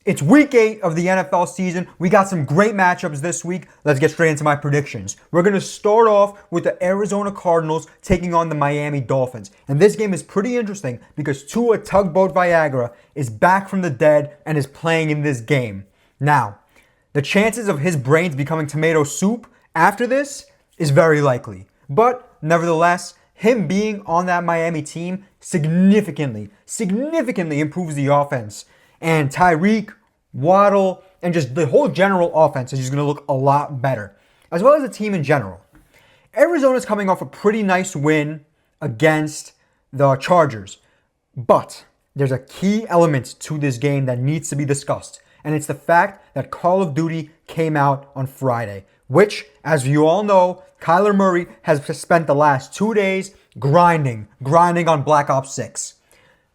It's week 8 of the NFL season. We got some great matchups this week. Let's get straight into my predictions. We're going to start off with the Arizona Cardinals taking on the Miami Dolphins. And this game is pretty interesting because Tua Tugboat Viagra is back from the dead and is playing in this game. Now, the chances of his brains becoming tomato soup after this is very likely. But nevertheless, him being on that Miami team significantly improves the offense. And Tyreek, Waddle, and just the whole general offense is just going to look a lot better, as well as the team in general. Arizona's coming off a pretty nice win against the Chargers. But there's a key element to this game that needs to be discussed. And it's the fact that Call of Duty came out on Friday, which, as you all know, Kyler Murray has spent the last 2 days grinding on Black Ops 6.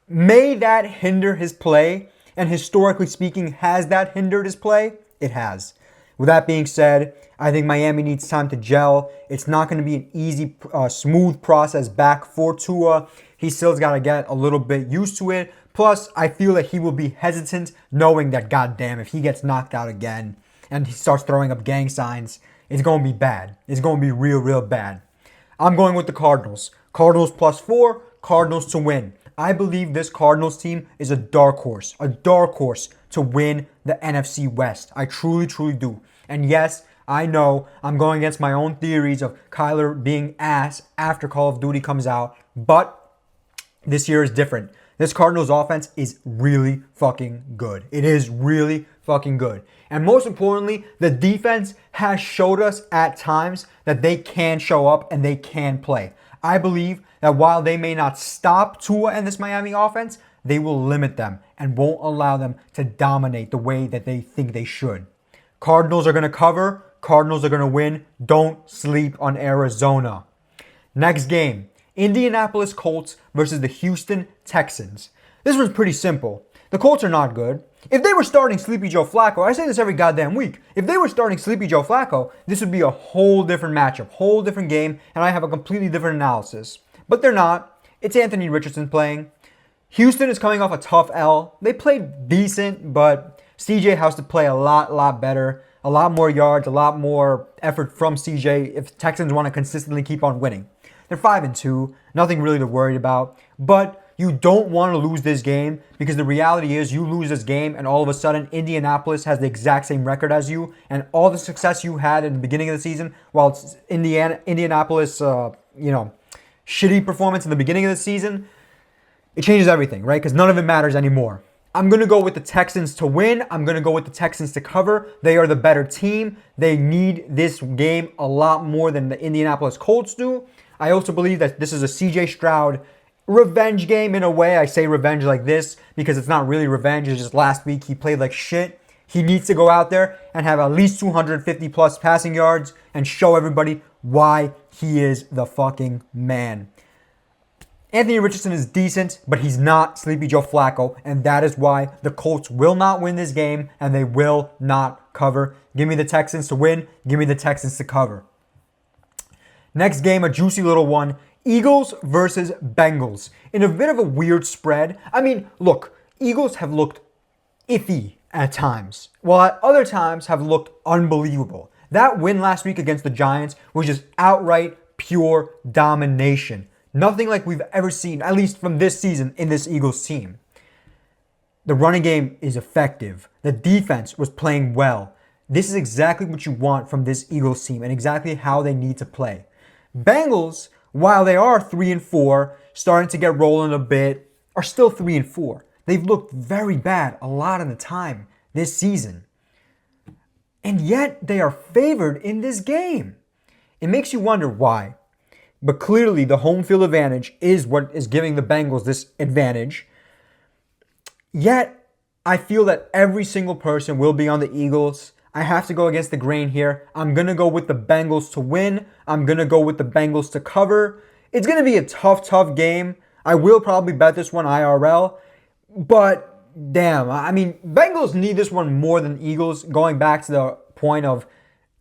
May that hinder his play? And historically speaking, has that hindered his play? It has. With that being said, I think Miami needs time to gel. It's not going to be an easy, smooth process back for Tua. He still's got to get a little bit used to it. Plus, I feel that he will be hesitant knowing that, goddamn, if he gets knocked out again and he starts throwing up gang signs, it's going to be bad. It's going to be real bad. I'm going with the Cardinals. Cardinals +4, Cardinals to win. I believe this Cardinals team is a dark horse to win the NFC West. I truly do. And yes, I know I'm going against my own theories of Kyler being ass after Call of Duty comes out, but this year is different. This Cardinals offense is really fucking good. It is really fucking good. And most importantly, the defense has showed us at times that they can show up and they can play. I believe that while they may not stop Tua and this Miami offense, they will limit them and won't allow them to dominate the way that they think they should. Cardinals are going to cover. Cardinals are going to win. Don't sleep on Arizona. Next game, Indianapolis Colts versus the Houston Texans. This one's pretty simple. The Colts are not good. If they were starting Sleepy Joe Flacco, I say this every goddamn week. If they were starting Sleepy Joe Flacco, this would be a whole different matchup, whole different game, and I have a completely different analysis. But they're not. It's Anthony Richardson playing. Houston is coming off a tough L. They played decent, but CJ has to play a lot better. A lot more yards, a lot more effort from CJ if Texans want to consistently keep on winning. They're 5-2, nothing really to worry about, but you don't want to lose this game because the reality is you lose this game and all of a sudden Indianapolis has the exact same record as you, and all the success you had in the beginning of the season, while it's Indianapolis, shitty performance in the beginning of the season, it changes everything, right? Because none of it matters anymore. I'm going to go with the Texans to win. I'm going to go with the Texans to cover. They are the better team. They need this game a lot more than the Indianapolis Colts do. I also believe that this is a CJ Stroud revenge game in a way. I say revenge like this because it's not really revenge. It's just last week he played like shit. He needs to go out there and have at least 250 plus passing yards and show everybody why he is the fucking man. Anthony Richardson is decent, but he's not Sleepy Joe Flacco, and that is why the Colts will not win this game and they will not cover. Give me the Texans to win. Give me the Texans to cover. Next game, a juicy little one. Eagles versus Bengals. In a bit of a weird spread. I mean, look, Eagles have looked iffy at times, while at other times have looked unbelievable. That win last week against the Giants was just outright pure domination. Nothing like we've ever seen, at least from this season, in this Eagles team. The running game is effective. The defense was playing well. This is exactly what you want from this Eagles team and exactly how they need to play. Bengals, while they are 3-4, starting to get rolling a bit, are still 3-4. They've looked very bad a lot of the time this season. And yet they are favored in this game. It makes you wonder why. But clearly the home field advantage is what is giving the Bengals this advantage. Yet I feel that every single person will be on the Eagles. I have to go against the grain here. I'm going to go with the Bengals to win. I'm going to go with the Bengals to cover. It's going to be a tough game. I will probably bet this one IRL. But damn, I mean, Bengals need this one more than Eagles. Going back to the point of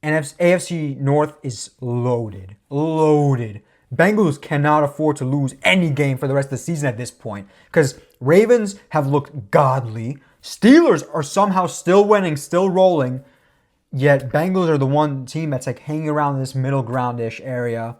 AFC North is loaded. Bengals cannot afford to lose any game for the rest of the season at this point because Ravens have looked godly. Steelers are somehow still winning, still rolling, yet Bengals are the one team that's like hanging around this middle ground-ish area.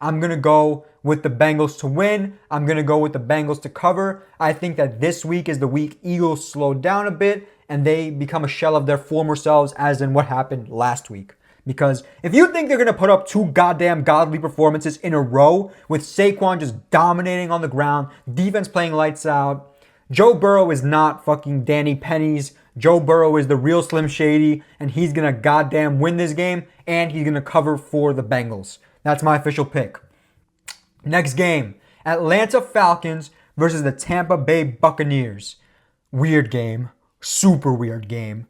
I'm going to go with the Bengals to win. I'm going to go with the Bengals to cover. I think that this week is the week Eagles slow down a bit and they become a shell of their former selves, as in what happened last week. Because if you think they're going to put up 2 goddamn godly performances in a row with Saquon just dominating on the ground, defense playing lights out, Joe Burrow is not fucking Danny Pennies. Joe Burrow is the real Slim Shady, and he's going to goddamn win this game, and he's going to cover for the Bengals. That's my official pick. Next game, Atlanta Falcons versus the Tampa Bay Buccaneers. Weird game. Super weird game.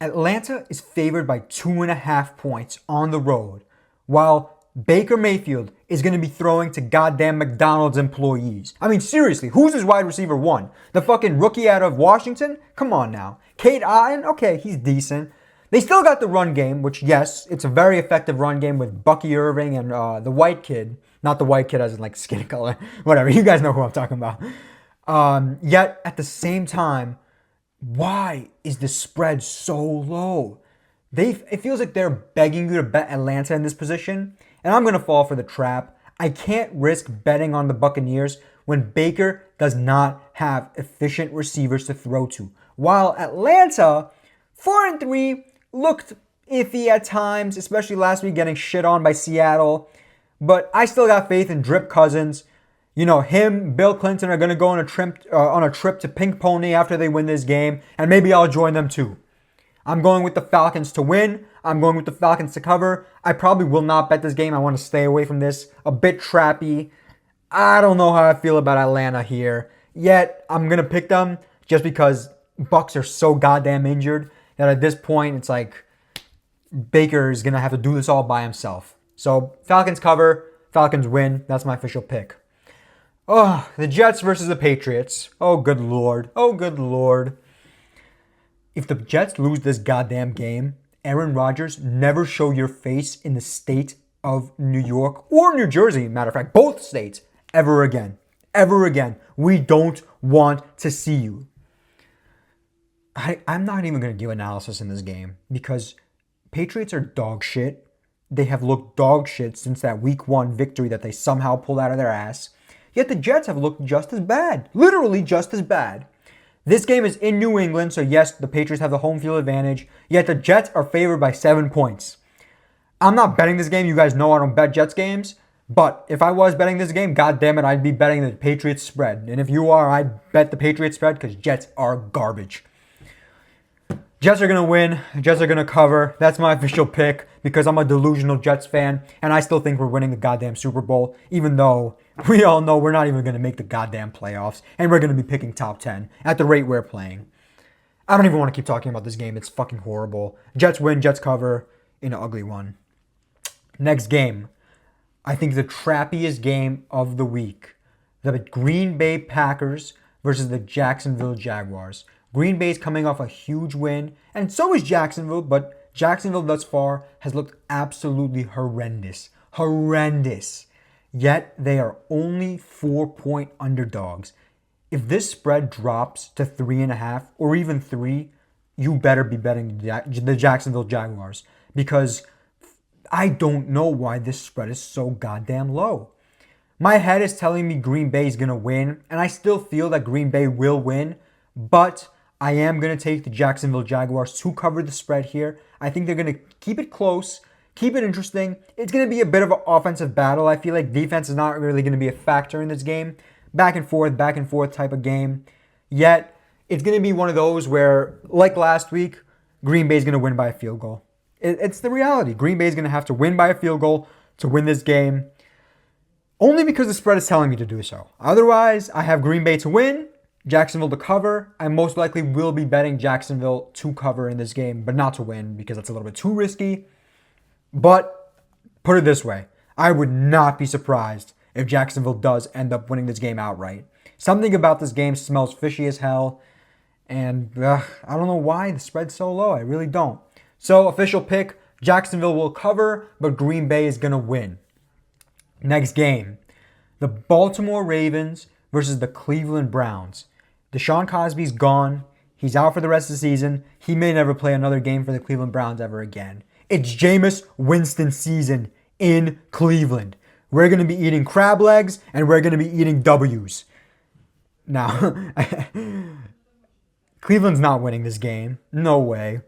Atlanta is favored by 2.5 points on the road, while Baker Mayfield is going to be throwing to goddamn McDonald's employees. I mean, seriously, who's his wide receiver 1? The fucking rookie out of Washington? Come on now. Kate Otten? Okay, he's decent. They still got the run game, which, yes, it's a very effective run game with Bucky Irving and the white kid. Not the white kid as in like skin color. Whatever, you guys know who I'm talking about. Yet, at the same time, why is the spread so low? It feels like they're begging you to bet Atlanta in this position, and I'm going to fall for the trap. I can't risk betting on the Buccaneers when Baker does not have efficient receivers to throw to. While Atlanta, 4-3, looked iffy at times, especially last week getting shit on by Seattle. But I still got faith in Drip Cousins. You know, him, Bill Clinton are going to go on a trip to Pink Pony after they win this game, and maybe I'll join them too. I'm going with the Falcons to win. I'm going with the Falcons to cover. I probably will not bet this game. I want to stay away from this. A bit trappy. I don't know how I feel about Atlanta here. Yet, I'm going to pick them just because Bucs are so goddamn injured that at this point, it's like Baker is going to have to do this all by himself. So, Falcons cover. Falcons win. That's my official pick. Oh, the Jets versus the Patriots. Oh, good Lord. Oh, good Lord. If the Jets lose this goddamn game, Aaron Rodgers, never show your face in the state of New York or New Jersey, matter of fact, both states, ever again. Ever again. We don't want to see you. I'm not even going to give analysis in this game because Patriots are dog shit. They have looked dog shit since that week 1 victory that they somehow pulled out of their ass. Yet the Jets have looked just as bad. Literally just as bad. This game is in New England, so yes, the Patriots have the home field advantage. Yet the Jets are favored by 7 points. I'm not betting this game. You guys know I don't bet Jets games. But if I was betting this game, God damn it, I'd be betting the Patriots spread. And if you are, I'd bet the Patriots spread because Jets are garbage. Jets are going to win. Jets are going to cover. That's my official pick because I'm a delusional Jets fan. And I still think we're winning the goddamn Super Bowl, even though we all know we're not even going to make the goddamn playoffs. And we're going to be picking top 10 at the rate we're playing. I don't even want to keep talking about this game. It's fucking horrible. Jets win. Jets cover in an ugly one. Next game. I think the trappiest game of the week. The Green Bay Packers versus the Jacksonville Jaguars. Green Bay's coming off a huge win, and so is Jacksonville, but Jacksonville thus far has looked absolutely horrendous. Horrendous. Yet they are only 4-point underdogs. If this spread drops to 3.5 or even 3, you better be betting the Jacksonville Jaguars because I don't know why this spread is so goddamn low. My head is telling me Green Bay is going to win, and I still feel that Green Bay will win, but I am going to take the Jacksonville Jaguars to cover the spread here. I think they're going to keep it close, keep it interesting. It's going to be a bit of an offensive battle. I feel like defense is not really going to be a factor in this game. Back and forth type of game. Yet, it's going to be one of those where, like last week, Green Bay is going to win by a field goal. It's the reality. Green Bay is going to have to win by a field goal to win this game. Only because the spread is telling me to do so. Otherwise, I have Green Bay to win, Jacksonville to cover. I most likely will be betting Jacksonville to cover in this game, but not to win because that's a little bit too risky. But put it this way, I would not be surprised if Jacksonville does end up winning this game outright. Something about this game smells fishy as hell, and I don't know why the spread's so low. I really don't. So, official pick, Jacksonville will cover, but Green Bay is going to win. Next game, the Baltimore Ravens versus the Cleveland Browns. Deshaun Cosby's gone. He's out for the rest of the season. He may never play another game for the Cleveland Browns ever again. It's Jameis Winston season in Cleveland. We're going to be eating crab legs and we're going to be eating W's. Now, Cleveland's not winning this game. No way.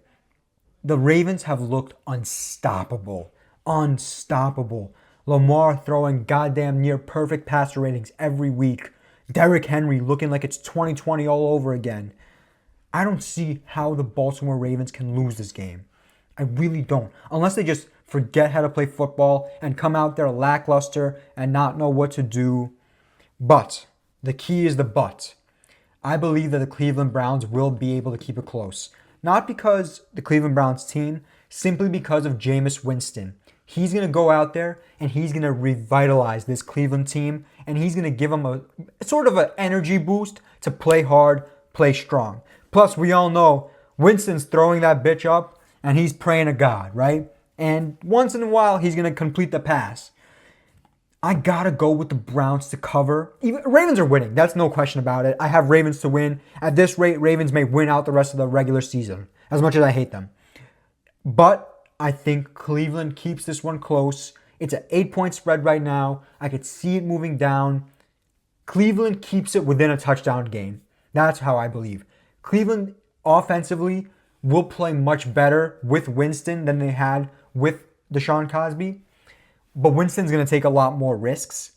The Ravens have looked unstoppable. Unstoppable. Lamar throwing goddamn near perfect passer ratings every week. Derrick Henry looking like it's 2020 all over again. I don't see how the Baltimore Ravens can lose this game. I really don't. Unless they just forget how to play football and come out there lackluster and not know what to do. But, the key is the but. I believe that the Cleveland Browns will be able to keep it close. Not because the Cleveland Browns team, simply because of Jameis Winston. He's going to go out there and he's going to revitalize this Cleveland team and he's going to give them a sort of an energy boost to play hard, play strong. Plus, we all know Winston's throwing that bitch up and he's praying to God, right? And once in a while, he's going to complete the pass. I got to go with the Browns to cover. Ravens are winning. That's no question about it. I have Ravens to win. At this rate, Ravens may win out the rest of the regular season, as much as I hate them. But I think Cleveland keeps this one close. It's an 8-point spread right now. I could see it moving down. Cleveland keeps it within a touchdown game. That's how I believe. Cleveland offensively will play much better with Winston than they had with Deshaun Cosby. But Winston's going to take a lot more risks.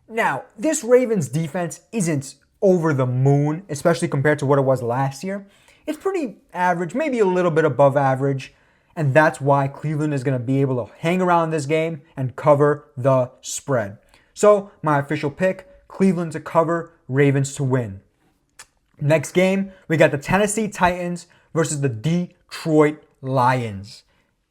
Now, this Ravens defense isn't over the moon, especially compared to what it was last year. It's pretty average, maybe a little bit above average. And that's why Cleveland is going to be able to hang around this game and cover the spread. So, my official pick, Cleveland to cover, Ravens to win. Next game, we got the Tennessee Titans versus the Detroit Lions.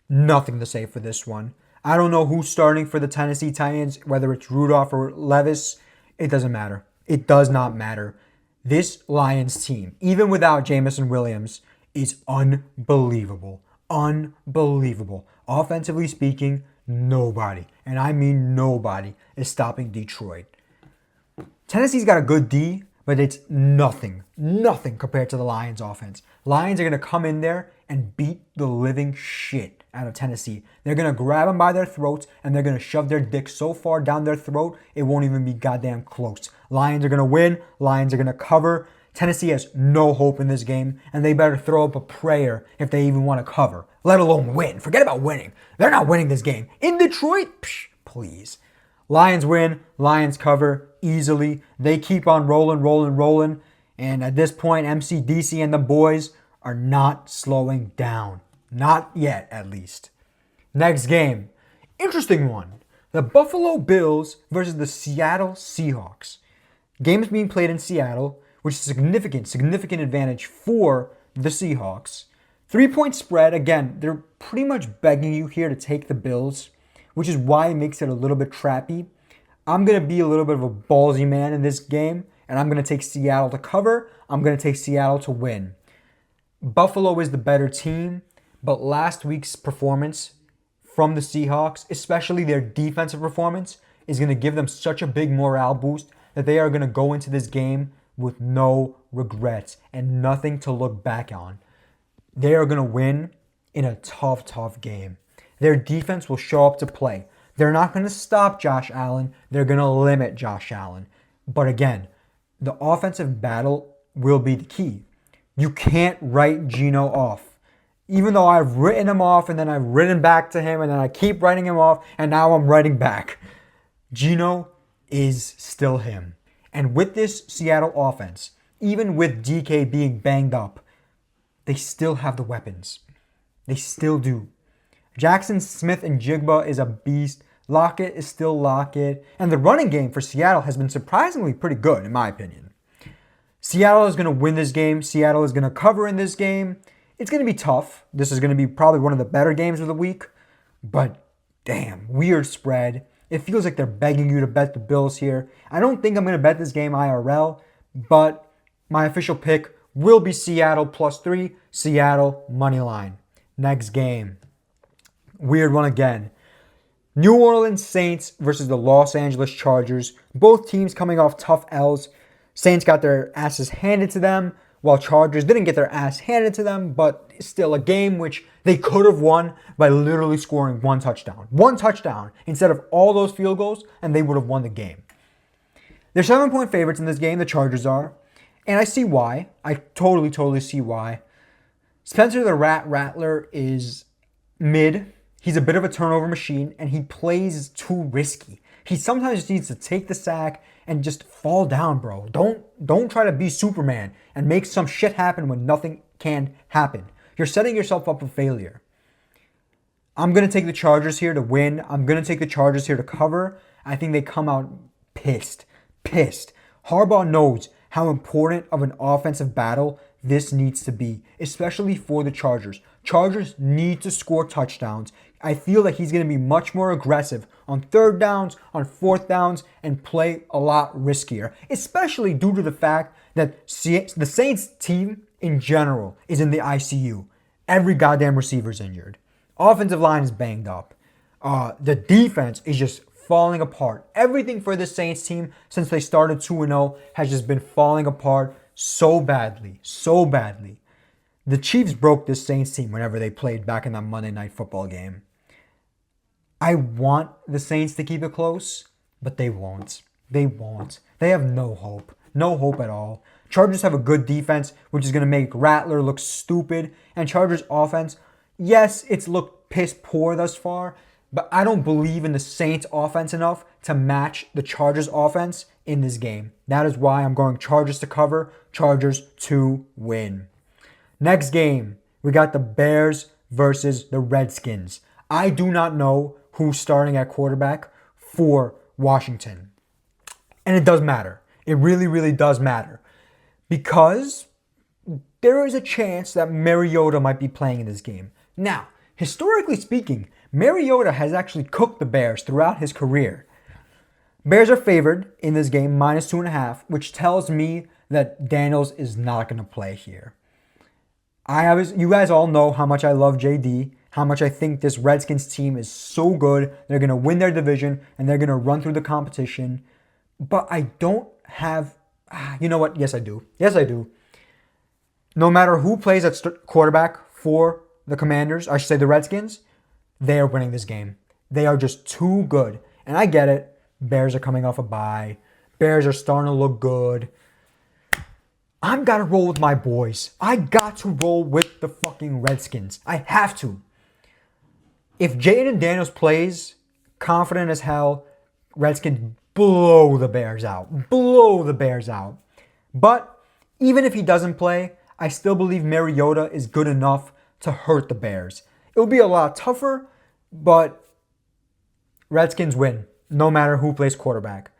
Nothing to say for this one. I don't know who's starting for the Tennessee Titans, whether it's Rudolph or Levis. It doesn't matter. It does not matter. This Lions team, even without Jamison Williams, is unbelievable. Unbelievable. Offensively speaking, nobody, and I mean nobody, is stopping Detroit. Tennessee's got a good D, but it's nothing compared to the Lions offense. Lions are going to come in there and beat the living shit out of Tennessee. They're going to grab them by their throats and they're going to shove their dick so far down their throat, it won't even be goddamn close. Lions are going to win. Lions are going to cover. Tennessee has no hope in this game, and they better throw up a prayer if they even want to cover, let alone win. Forget about winning. They're not winning this game. In Detroit, please. Lions win. Lions cover easily. They keep on rolling. And at this point, MCDC and the boys are not slowing down. Not yet, at least. Next game. Interesting one. The Buffalo Bills versus the Seattle Seahawks. Game is being played in Seattle, which is a significant advantage for the Seahawks. 3-point spread. Again, they're pretty much begging you here to take the Bills, which is why it makes it a little bit trappy. I'm going to be a little bit of a ballsy man in this game, and I'm going to take Seattle to cover. I'm going to take Seattle to win. Buffalo is the better team, but last week's performance from the Seahawks, especially their defensive performance, is going to give them such a big morale boost that they are going to go into this game with no regrets and nothing to look back on. They are going to win in a tough game. Their defense will show up to play. They're not going to stop Josh Allen. They're going to limit Josh Allen. But again, the offensive battle will be the key. You can't write Geno off. Even though I've written him off and then I've written back to him and then I keep writing him off and now I'm writing back. Geno is still him. And with this Seattle offense, even with DK being banged up, they still have the weapons. They still do. Jackson Smith and Jigba is a beast. Lockett is still Lockett. And the running game for Seattle has been surprisingly pretty good, in my opinion. Seattle is going to win this game. Seattle is going to cover in this game. It's going to be tough. This is going to be probably one of the better games of the week. But damn, weird spread. It feels like they're begging you to bet the Bills here. I don't think I'm going to bet this game IRL, but my official pick will be Seattle +3, Seattle money line. Next game. Weird one again. New Orleans Saints versus the Los Angeles Chargers. Both teams coming off tough L's. Saints got their asses handed to them. while Chargers didn't get their ass handed to them, but still a game which they could have won by literally scoring one touchdown. One touchdown instead of all those field goals, and they would have won the game. They're 7-point favorites in this game, the Chargers are, and I see why. I totally see why. Spencer the Rattler is mid. He's a bit of a turnover machine, and he plays too risky. He sometimes needs to take the sack and just fall down, bro. Don't try to be Superman and make some shit happen when nothing can happen. You're setting yourself up for failure. I'm going to take the Chargers here to win. I'm going to take the Chargers here to cover. I think they come out pissed. Harbaugh knows how important of an offensive battle this needs to be, especially for the Chargers. Chargers need to score touchdowns. I feel that he's going to be much more aggressive on third downs, on fourth downs, and play a lot riskier, especially due to the fact that the Saints team in general is in the ICU. Every goddamn receiver's injured. Offensive line is banged up. The defense is just falling apart. Everything for the Saints team since they started 2-0 has just been falling apart so badly. The Chiefs broke this Saints team whenever they played back in that Monday Night Football game. I want the Saints to keep it close, but they won't. They have no hope. No hope at all. Chargers have a good defense, which is going to make Rattler look stupid. And Chargers offense, yes, it's looked piss poor thus far, but I don't believe in the Saints offense enough to match the Chargers offense in this game. That is why I'm going Chargers to cover, Chargers to win. Next game, we got the Bears versus the Redskins. I do not know who's starting at quarterback for Washington. And it does matter. It really does matter. Because there is a chance that Mariota might be playing in this game. Now, historically speaking, Mariota has actually cooked the Bears throughout his career. Bears are favored in this game, -2.5, which tells me that Daniels is not going to play here. You guys all know how much I love JD, how much I think this Redskins team is so good. They're going to win their division, and they're going to run through the competition. But I don't have... You know what? Yes, I do. No matter who plays at quarterback for the Commanders, I should say the Redskins, they are winning this game. They are just too good. And I get it. Bears are coming off a bye. Bears are starting to look good. I've got to roll with my boys. I got to roll with the fucking Redskins. I have to. If Jaden Daniels plays confident as hell, Redskins blow the Bears out. But even if he doesn't play, I still believe Mariota is good enough to hurt the Bears. It will be a lot tougher, but Redskins win, no matter who plays quarterback.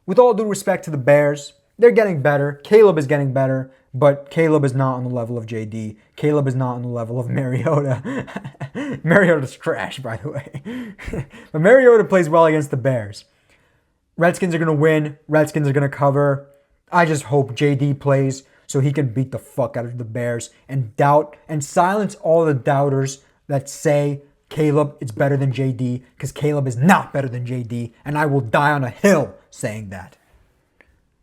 With all due respect to the Bears, they're getting better. Caleb is getting better, but Caleb is not on the level of JD. Caleb is not on the level of Mariota. Mariota's trash, by the way. But Mariota plays well against the Bears. Redskins are going to win. Redskins are going to cover. I just hope JD plays so he can beat the fuck out of the Bears and silence all the doubters that say Caleb is better than JD, because Caleb is not better than JD, and I will die on a hill saying that.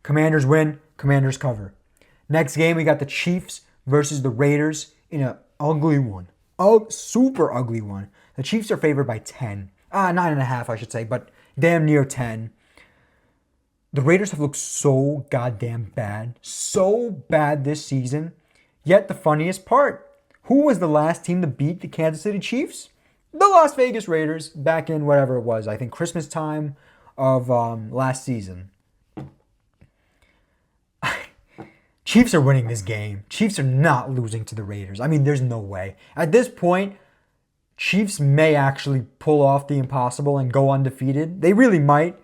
Commanders win. Commanders cover. Next game, we got the Chiefs versus the Raiders in an ugly one. Oh, super ugly one. The Chiefs are favored by 10. 9.5, I should say, but damn near 10. The Raiders have looked so goddamn bad. So bad this season. Yet the funniest part, who was the last team to beat the Kansas City Chiefs? The Las Vegas Raiders back in whatever it was. I think Christmas time of last season. Chiefs are winning this game. Chiefs are not losing to the Raiders. I mean, there's no way. At this point, Chiefs may actually pull off the impossible and go undefeated. They really might.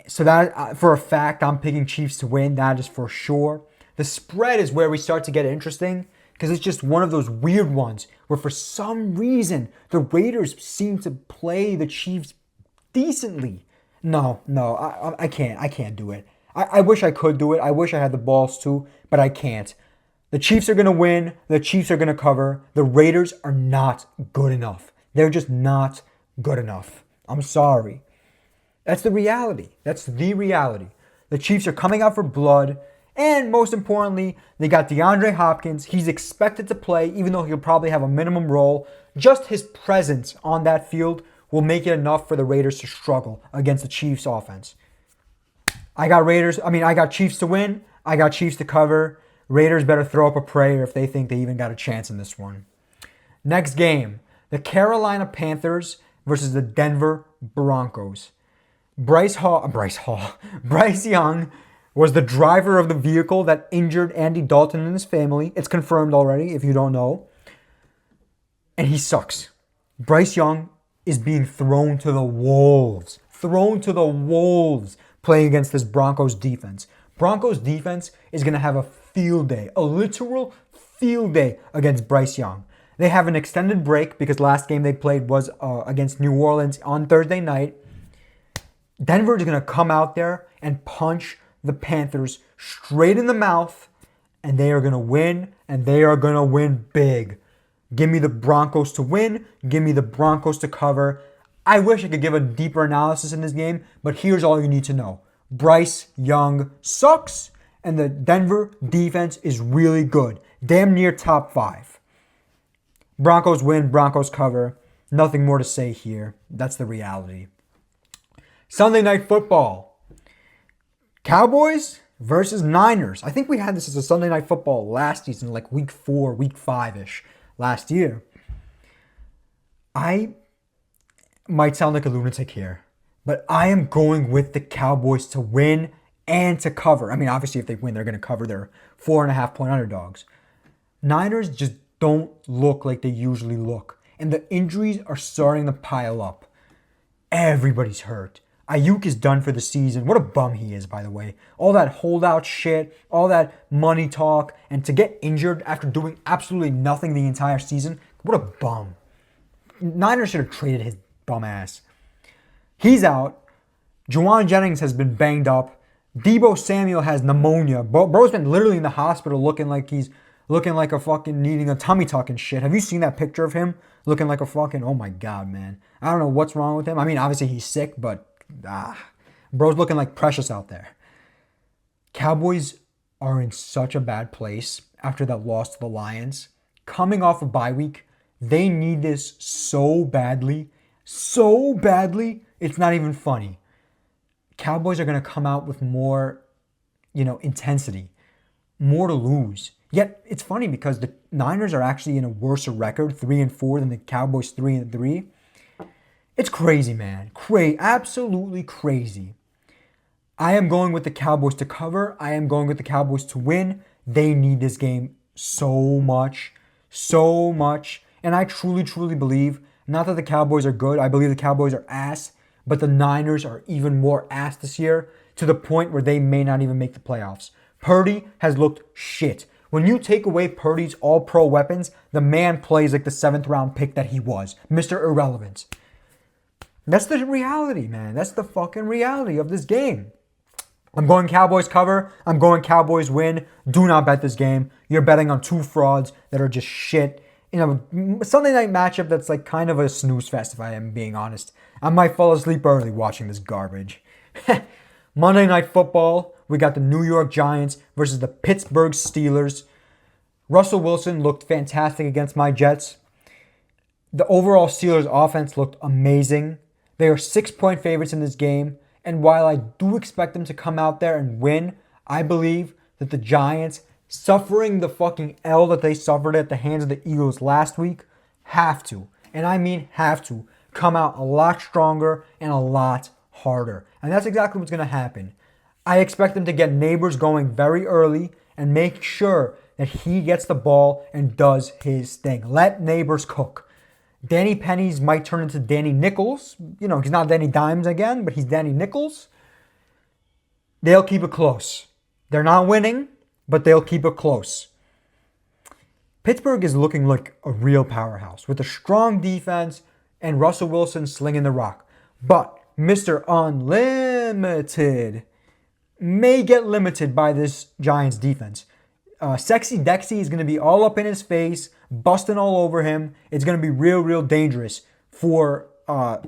So that, for a fact, I'm picking Chiefs to win. That is for sure. The spread is where we start to get interesting, because it's just one of those weird ones where for some reason the Raiders seem to play the Chiefs decently. No, I can't do it. I wish I could do it. I wish I had the balls too, but I can't. The Chiefs are going to win. The Chiefs are going to cover. The Raiders are not good enough. They're just not good enough. I'm sorry. That's the reality. The Chiefs are coming out for blood, And most importantly, they got DeAndre Hopkins. He's expected to play, even though he'll probably have a minimum role. Just his presence on that field will make it enough for the Raiders to struggle against the Chiefs offense. I got Chiefs to win. I got Chiefs to cover. Raiders better throw up a prayer if they think they even got a chance in this one. Next game, the Carolina Panthers versus the Denver Broncos. Bryce Young was the driver of the vehicle that injured Andy Dalton and his family. It's confirmed already, if you don't know. And he sucks. Bryce Young is being thrown to the wolves. Playing against this Broncos defense. Broncos defense is going to have a field day. A literal field day against Bryce Young. They have an extended break because last game they played was against New Orleans on Thursday night. Denver is going to come out there and punch the Panthers straight in the mouth, and they are going to win, and they are going to win big. Give me the Broncos to win. Give me the Broncos to cover. I wish I could give a deeper analysis in this game, but here's all you need to know. Bryce Young sucks, and the Denver defense is really good. Damn near top 5. Broncos win, Broncos cover. Nothing more to say here. That's the reality. Sunday Night Football. Cowboys versus Niners. I think we had this as a Sunday Night Football last season, like week 4, week 5-ish last year. I might sound like a lunatic here, but I am going with the Cowboys to win and to cover. I mean, obviously, if they win, they're going to cover their 4.5-point underdogs. Niners just don't look like they usually look, and the injuries are starting to pile up. Everybody's hurt. Ayuk is done for the season. What a bum he is, by the way. All that holdout shit, all that money talk, and to get injured after doing absolutely nothing the entire season, what a bum. Niners should have traded his bum ass. He's out. Juwan Jennings has been banged up. Deebo Samuel has pneumonia. Bro's been literally in the hospital looking like a fucking needing a tummy tuck and shit. Have you seen that picture of him looking like a fucking, oh my God, man. I don't know what's wrong with him. I mean, obviously he's sick, but bro's looking like Precious out there. Cowboys are in such a bad place after that loss to the Lions. Coming off a bye week, they need this so badly. So badly, it's not even funny. Cowboys are going to come out with more, intensity. More to lose. Yet, it's funny because the Niners are actually in a worse record, 3-4, than the Cowboys 3-3. It's crazy, man. Absolutely crazy. I am going with the Cowboys to cover. I am going with the Cowboys to win. They need this game so much. So much. And I truly, truly believe, not that the Cowboys are good. I believe the Cowboys are ass. But the Niners are even more ass this year to the point where they may not even make the playoffs. Purdy has looked shit. When you take away Purdy's all-pro weapons, the man plays like the 7th-round pick that he was. Mr. Irrelevant. That's the reality, man. That's the fucking reality of this game. I'm going Cowboys cover. I'm going Cowboys win. Do not bet this game. You're betting on 2 frauds that are just shit. Sunday night matchup that's like kind of a snooze fest, if I am being honest. I might fall asleep early watching this garbage. Monday Night Football. We got the New York Giants versus the Pittsburgh Steelers. Russell Wilson looked fantastic against my Jets. The overall Steelers offense looked amazing. They are 6-point favorites in this game. And while I do expect them to come out there and win, I believe that the Giants, suffering the fucking L that they suffered at the hands of the Eagles last week, have to, and I mean have to, come out a lot stronger and a lot harder. And that's exactly what's going to happen. I expect them to get Neighbors going very early and make sure that he gets the ball and does his thing. Let Neighbors cook. Danny Pennies might turn into Danny Nichols. He's not Danny Dimes again, but he's Danny Nichols. They'll keep it close. They're not winning, but they'll keep it close. Pittsburgh is looking like a real powerhouse with a strong defense and Russell Wilson slinging the rock. But Mr. Unlimited may get limited by this Giants defense. Sexy Dexy is going to be all up in his face, busting all over him. It's going to be real, real dangerous for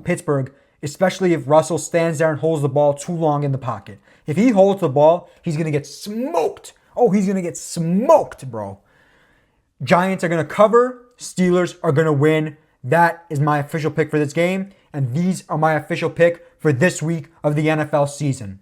Pittsburgh. especially if Russell stands there and holds the ball too long in the pocket. If he holds the ball, he's going to get smoked. Oh, he's going to get smoked, bro. Giants are going to cover. Steelers are going to win. That is my official pick for this game. And these are my official pick for this week of the NFL season.